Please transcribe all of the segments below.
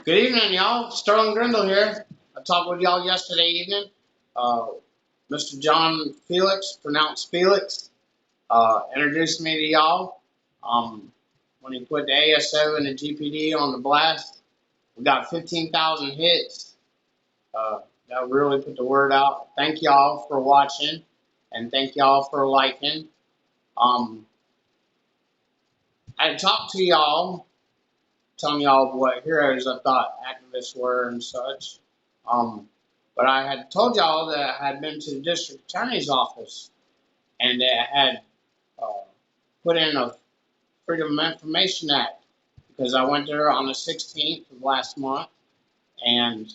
Good evening, y'all. Sterling Grindle here. I talked with y'all yesterday evening. Mr. John Felix, pronounced Felix, introduced me to y'all. When he put the ASO and the GPD on the blast, we got 15,000 hits. That really put the word out. Thank y'all for watching, and thank y'all for liking. I talked to y'all, telling y'all what heroes I thought activists were and such. But I had told y'all that I had been to the district attorney's office and that I had put in a Freedom of Information Act because I went there on the 16th of last month, and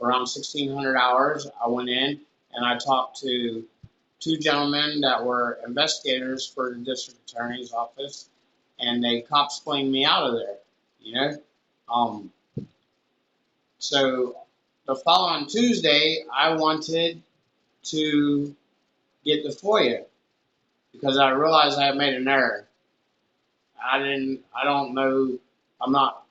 around 1600 hours I went in and I talked to two gentlemen that were investigators for the district attorney's office, and they cops-planed me out of there, you know. So the following Tuesday, I wanted to get the FOIA because I realized I had made an error. I don't know, I'm not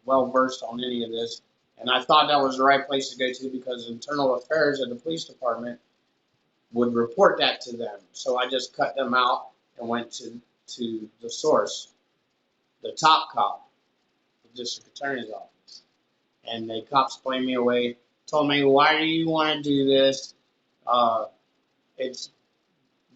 well versed on any of this, and I thought that was the right place to go to because internal affairs at the police department would report that to them. So I just cut them out and went to the source, the top cop, the district attorney's office. And they cops blamed me away, told me, why do you want to do this? It's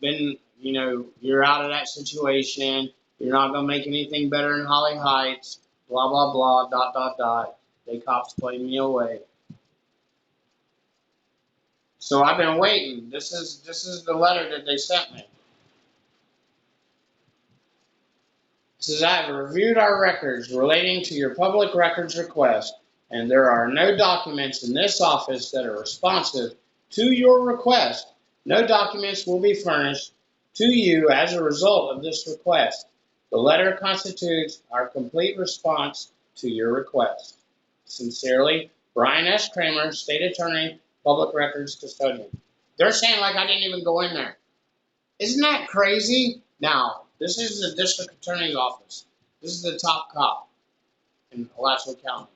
been, you're out of that situation. You're not going to make anything better in Holly Heights, blah, blah, blah, ... They cops blamed me away. So I've been waiting. This is the letter that they sent me. It says, I have reviewed our records relating to your public records request, and there are no documents in this office that are responsive to your request. No documents will be furnished to you as a result of this request. The letter constitutes our complete response to your request. Sincerely, Brian S. Kramer, State Attorney, Public Records Custodian. They're saying like I didn't even go in there. Isn't that crazy? Now, this is the district attorney's office. This is the top cop in Alachua County.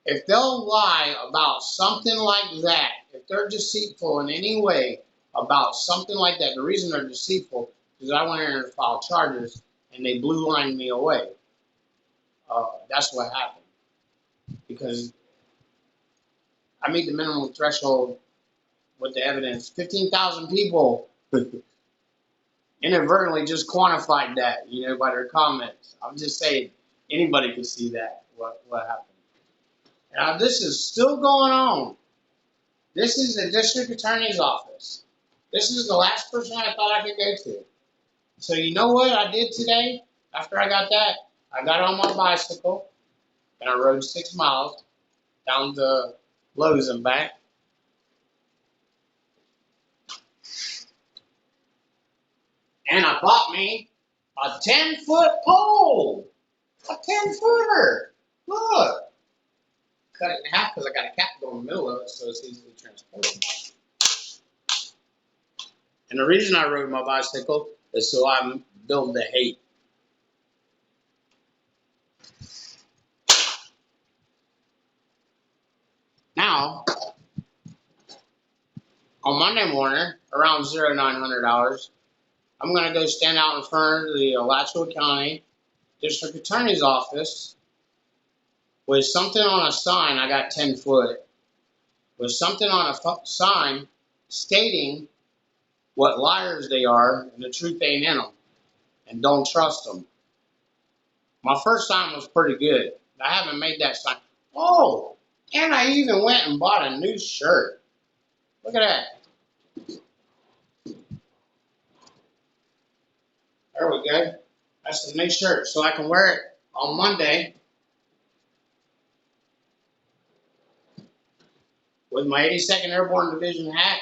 If they'll lie about something like that, if they're deceitful in any way about something like that, the reason they're deceitful is I went in there to file charges and they blue lined me away. That's what happened. Because I meet the minimum threshold with the evidence. 15,000 people inadvertently just quantified that, by their comments. I'm just saying, anybody could see that, what happened. Now, this is still going on. This is the district attorney's office. This is the last person I thought I could go to. So you know what I did today? After I got that, I got on my bicycle and I rode 6 miles down to Lowe's and back. And I bought me a 10-foot pole. A 10-footer. Look. Cut it in half because I got a cap going in the middle of it so it's easily transported. And the reason I rode my bicycle is so I build the hate. Now, on Monday morning, around 0900 hours, I'm going to go stand out in front of the Alachua County District Attorney's Office with something on a sign. I got 10 foot. With something on a sign stating what liars they are and the truth ain't in them. And don't trust them. My first sign was pretty good. I haven't made that sign. Oh, and I even went and bought a new shirt. Look at that. There we go. That's the new shirt. So I can wear it on Monday with my 82nd Airborne Division hat.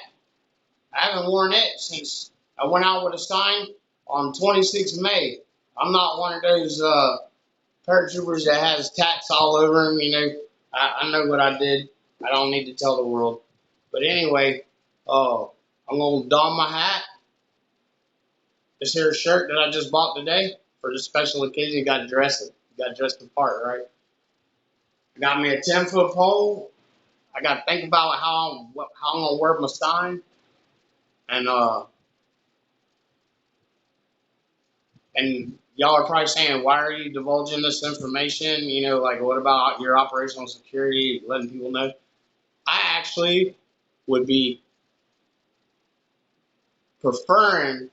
I haven't worn it since I went out with a sign on 26 May. I'm not one of those paratroopers that has tats all over them, I know what I did. I don't need to tell the world. But anyway, I'm going to don my hat. This here shirt that I just bought today for the special occasion. You got to dress it. You got to dress the part, right? I got me a 10-foot pole. I got to think about how I'm gonna work my sign, and y'all are probably saying, why are you divulging this information? You know, like what about your operational security, letting people know? I actually would be preferring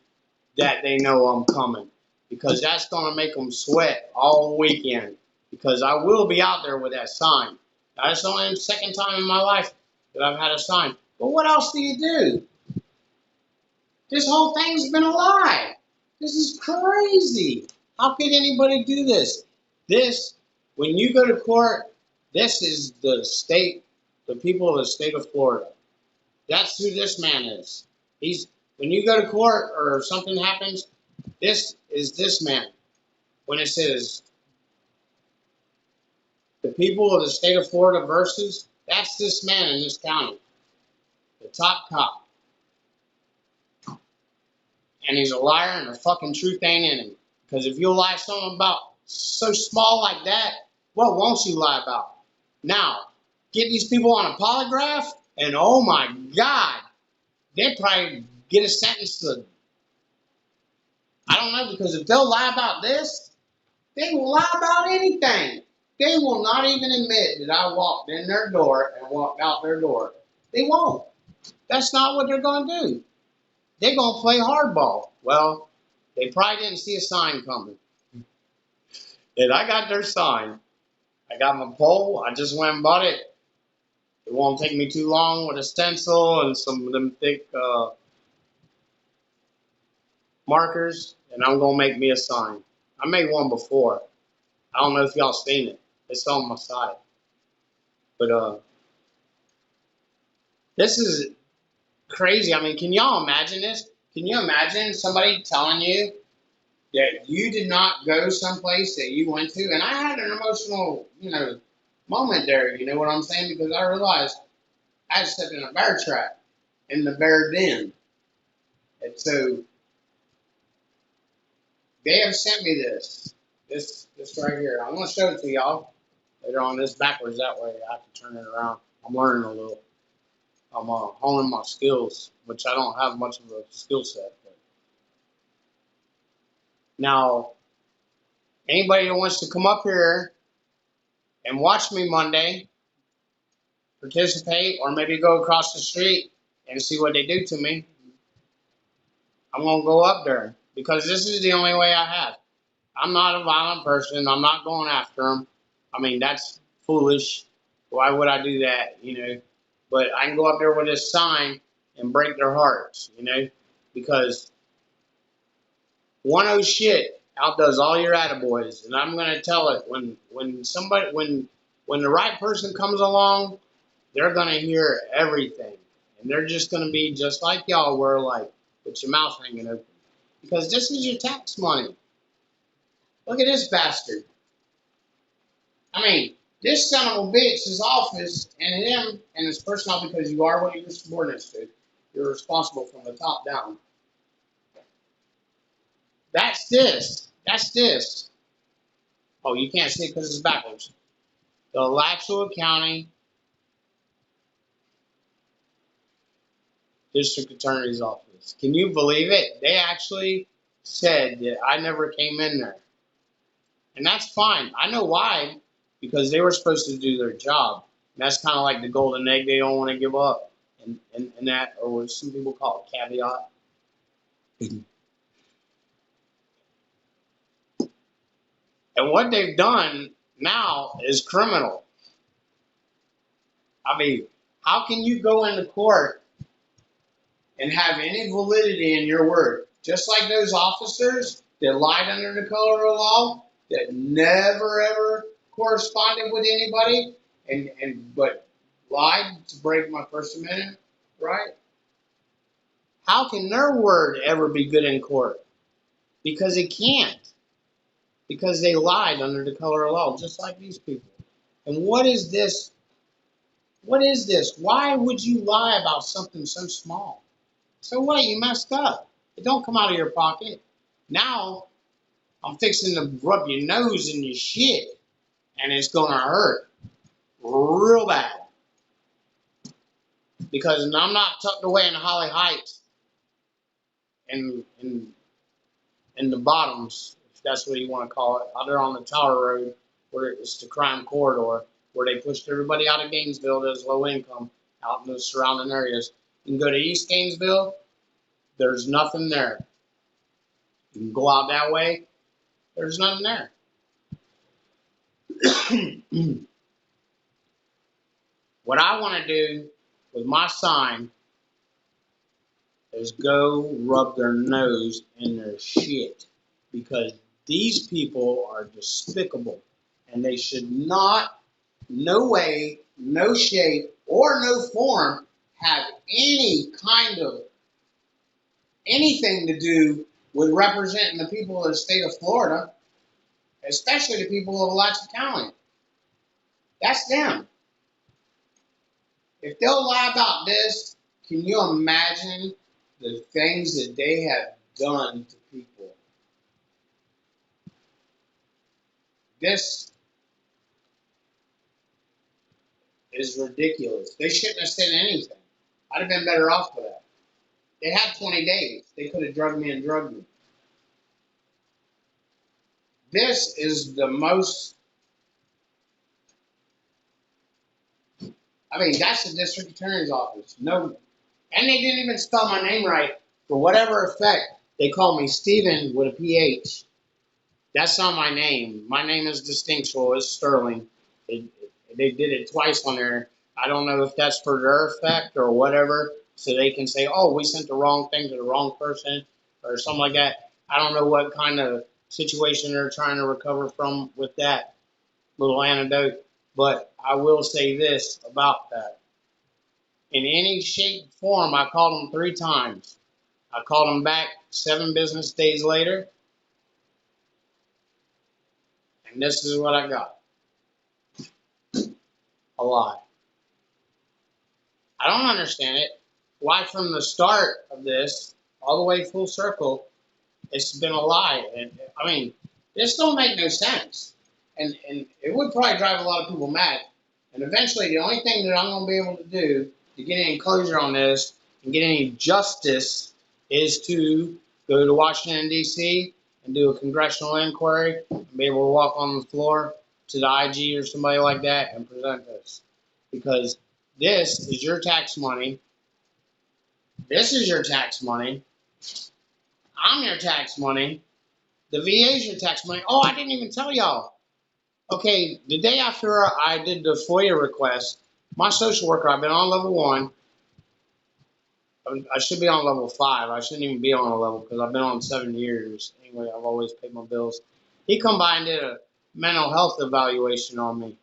that they know I'm coming, because that's going to make them sweat all weekend, because I will be out there with that sign. Now, it's only the second time in my life that I've had a sign. But what else do you do? This whole thing's been a lie. This is crazy. How could anybody do this? When you go to court, this is the people of the state of Florida. That's who this man is. When you go to court or something happens, this is this man. When it says the people of the state of Florida versus, that's this man in this county, the top cop. And he's a liar, and the fucking truth ain't in him. Because if you lie something about so small like that, what won't you lie about? Now, get these people on a polygraph, and oh my God, they'd probably get a sentence to, I don't know, because if they'll lie about this, they will lie about anything. They will not even admit that I walked in their door and walked out their door. They won't. That's not what they're going to do. They're going to play hardball. Well, they probably didn't see a sign coming. And I got their sign. I got my pole. I just went and bought it. It won't take me too long with a stencil and some of them thick markers. And I'm going to make me a sign. I made one before. I don't know if y'all seen it. It's on my site. But this is crazy. I mean, can y'all imagine this? Can you imagine somebody telling you that you did not go someplace that you went to? And I had an emotional, moment there, you know what I'm saying? Because I realized I had stepped in a bear trap in the bear den. And so they have sent me this right here. I'm going to show it to y'all later on. This backwards that way. I have to turn it around. I'm learning a little. I'm honing my skills, which I don't have much of a skill set. But now, anybody that wants to come up here and watch me Monday, participate, or maybe go across the street and see what they do to me, I'm going to go up there, because this is the only way I have. I'm not a violent person. I'm not going after them. I mean, that's foolish. Why would I do that, But I can go up there with this sign and break their hearts, because one oh shit outdoes all your attaboys. And I'm going to tell it, when the right person comes along, they're going to hear everything. And they're just going to be just like y'all were, like, with your mouth hanging open. Because this is your tax money. Look at this bastard. I mean, this son of a bitch, his office, and him, and his personnel, because you are what you're subordinates to. You're responsible from the top down. That's this. That's this. Oh, you can't see it because it's backwards. The Alachua County District Attorney's Office. Can you believe it? They actually said that I never came in there. And that's fine. I know why. Because they were supposed to do their job. And that's kind of like the golden egg they don't want to give up. And that, or what some people call it, caveat. And what they've done now is criminal. I mean, how can you go into court and have any validity in your word? Just like those officers that lied under the color of law, that never ever corresponded with anybody, but lied to break my First Amendment, right? How can their word ever be good in court? Because it can't. Because they lied under the color of law, just like these people. And what is this? What is this? Why would you lie about something so small? So what? You messed up. It don't come out of your pocket. Now, I'm fixing to rub your nose in your shit, and it's going to hurt. real bad. Because I'm not tucked away in Holly Heights in the bottoms, if that's what you want to call it, out there on the Tower Road, where it's the crime corridor, where they pushed everybody out of Gainesville that's low income, out in the surrounding areas. You can go to East Gainesville, there's nothing there. You can go out that way, there's nothing there. What I want to do with my sign is go rub their nose in their shit, because these people are despicable, and they should not, no way, no shape, or no form, have any kind of anything to do with representing the people of the state of Florida, especially the people of Alachua County. That's them. If they'll lie about this, can you imagine the things that they have done to people? This is ridiculous. They shouldn't have said anything. I'd have been better off for that. They had 20 days. They could have drugged me and drugged me. This is the most, I mean, that's the district attorney's office. No, and they didn't even spell my name right. For whatever effect, they call me Stephen with a PH. That's not my name. My name is distinctual. It's Sterling. They did it twice on there. I don't know if that's for their effect or whatever, so they can say, oh, we sent the wrong thing to the wrong person or something like that. I don't know what kind of situation they're trying to recover from with that little anecdote, but I will say this about that. In any shape, form, I called them 3 times. I called them back 7 business days later, and this is what I got. A lie. I don't understand it. Why from the start of this, all the way full circle, it's been a lie. And I mean, this don't make no sense. And it would probably drive a lot of people mad. And eventually, the only thing that I'm going to be able to do to get any closure on this and get any justice is to go to Washington, D.C. and do a congressional inquiry and be able to walk on the floor to the IG or somebody like that and present this. Because this is your tax money. This is your tax money. I'm your tax money. The VA is your tax money. Oh, I didn't even tell y'all. Okay, the day after I did the FOIA request, my social worker, I've been on level 1. I should be on level 5. I shouldn't even be on a level because I've been on 7 years. Anyway, I've always paid my bills. He come by and did a mental health evaluation on me.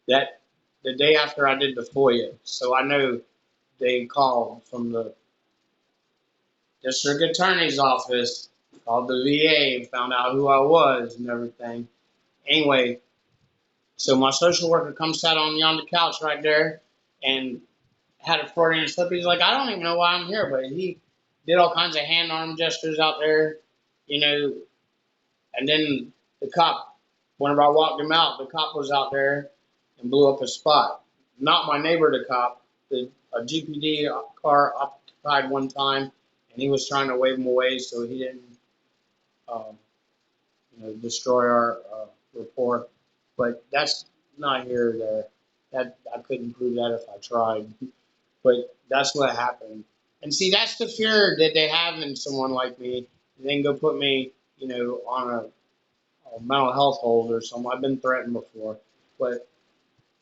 That the day after I did the FOIA. So I know they called from the district attorney's office, called the VA, and found out who I was and everything. Anyway, so my social worker comes sat on me on the couch right there and had a Freudian slip. He's like, I don't even know why I'm here, but he did all kinds of hand arm gestures out there, you know. And then the cop, whenever I walked him out, the cop was out there and blew up a spot. Not my neighbor, the cop. A GPD car occupied one time, and he was trying to wave him away so he didn't, destroy our rapport. But that's not here or there. That I couldn't prove that if I tried. But that's what happened. And see, that's the fear that they have in someone like me. And then go put me, on a mental health hold or something. I've been threatened before, but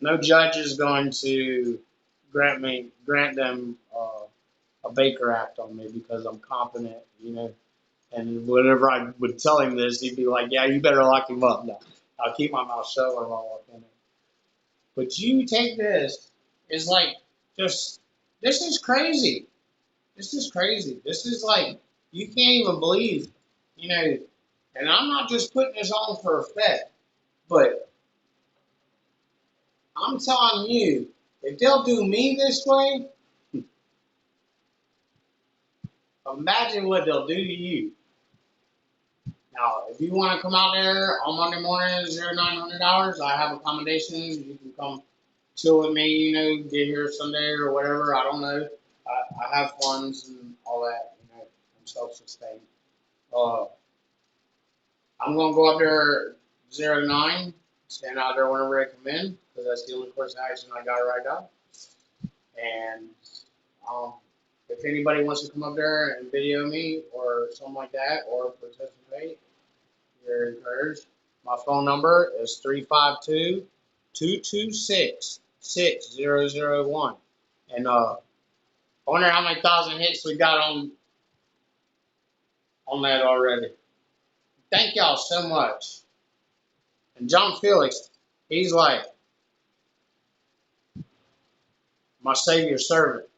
no judge is going to grant them a Baker Act on me because I'm competent, And whenever I would tell him this, he'd be like, "Yeah, you better lock him up." No, I'll keep my mouth shut when I walk in there. But you take this, it's like just this is crazy. This is crazy. This is like you can't even believe, And I'm not just putting this on for effect, but I'm telling you, if they'll do me this way, imagine what they'll do to you. Now, if you want to come out there on Monday morning, 0900 hours, I have accommodations. You can come chill with me, get here Sunday or whatever. I don't know. I have funds and all that, I'm self-sustained. Uh, I'm going to go up there 09, stand out there whenever I come in, because that's the only course of action I got right now. And if anybody wants to come up there and video me or something like that, or participate, you're encouraged. My phone number is 352-226-6001. And I wonder how many thousand hits we got on that already. Thank y'all so much. And John Felix, he's like my savior servant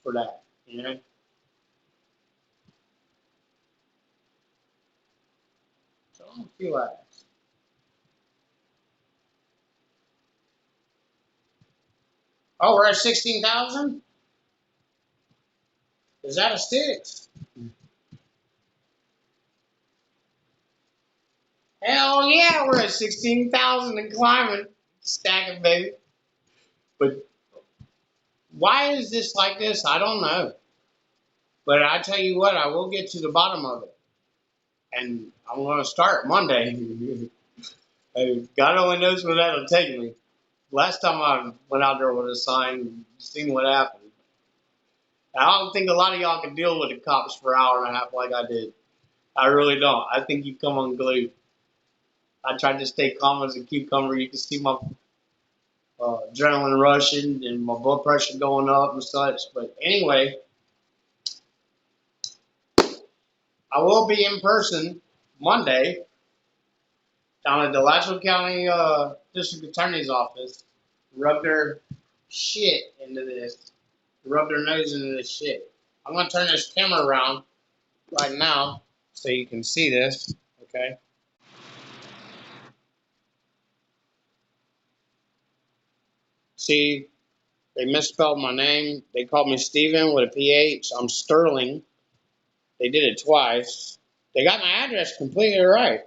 for that, So I don't feel like. Oh, we're at 16,000? Is that a six? Hell yeah, we're at 16,000 and climbing. Stacking, baby. But why is this like this? I don't know. But I tell you what, I will get to the bottom of it. And I'm going to start Monday. God only knows where that'll take me. Last time I went out there with a sign, seen what happened. I don't think a lot of y'all can deal with the cops for an hour and a half like I did. I really don't. I think you come unglued. I tried to stay calm as a cucumber. You can see my adrenaline rushing and my blood pressure going up and such. But anyway, I will be in person Monday down at the Alachua County District Attorney's Office. Rub their shit into this. Rub their nose into this shit. I'm going to turn this camera around right now so you can see this. Okay. See, they misspelled my name. They called me Steven with a PH. I'm Sterling. They did it twice. They got my address completely right.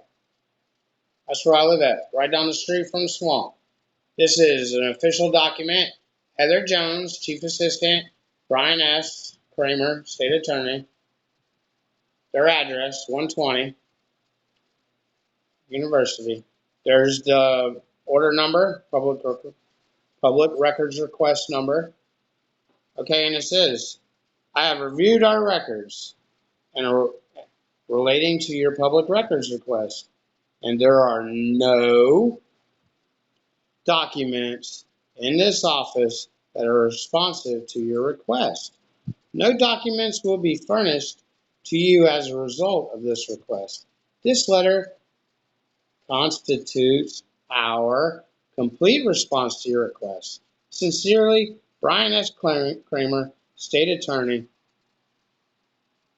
That's where I live at, right down the street from the swamp. This is an official document. Heather Jones, Chief Assistant. Brian S. Kramer, State Attorney. Their address, 120 University. There's the order number, public records request number. Okay, and it says, I have reviewed our records and relating to your public records request, and there are no documents in this office that are responsive to your request. No documents will be furnished to you as a result of this request. This letter constitutes our complete response to your request. Sincerely, Brian S. Kramer, State Attorney.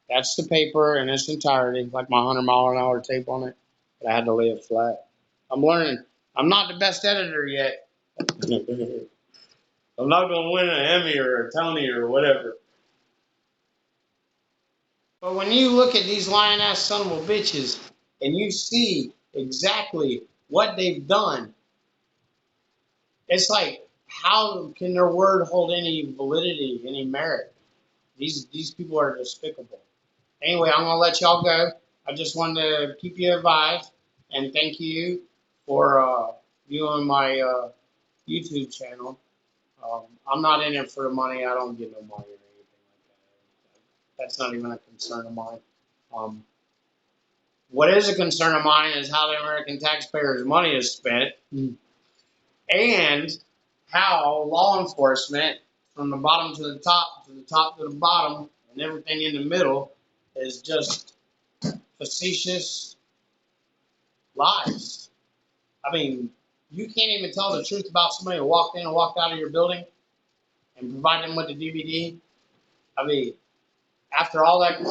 That's the paper in its entirety, like my 100-mile-an-hour tape on it, but I had to lay it flat. I'm learning. I'm not the best editor yet. I'm not going to win an Emmy or a Tony or whatever. But when you look at these lying-ass son of a bitches and you see exactly what they've done, it's like, how can their word hold any validity, any merit? These people are despicable. Anyway, I'm going to let y'all go. I just wanted to keep you advised, and thank you for viewing my YouTube channel. I'm not in it for the money. I don't get no money or anything like that. That's not even a concern of mine. What is a concern of mine is how the American taxpayers' money is spent, and how law enforcement, from the bottom to the top, to the top to the bottom, and everything in the middle, is just facetious lies. I mean, you can't even tell the truth about somebody who walked in and walked out of your building and provide them with the DVD. I mean, after all that,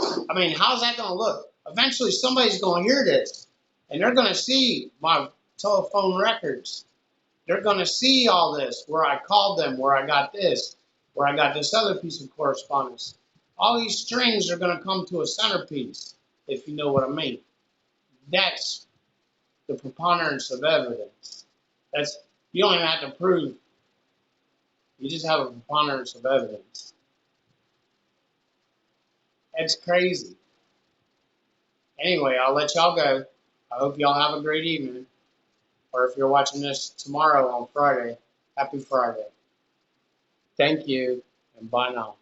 how's that going to look? Eventually, somebody's going to hear this, and they're going to see my telephone records. They're going to see all this, where I called them, where I got this, where I got this other piece of correspondence. All these strings are going to come to a centerpiece, if you know what I mean. That's the preponderance of evidence. You don't even have to prove. You just have a preponderance of evidence. That's crazy. Anyway, I'll let y'all go. I hope y'all have a great evening. Or if you're watching this tomorrow on Friday, happy Friday. Thank you, and bye now.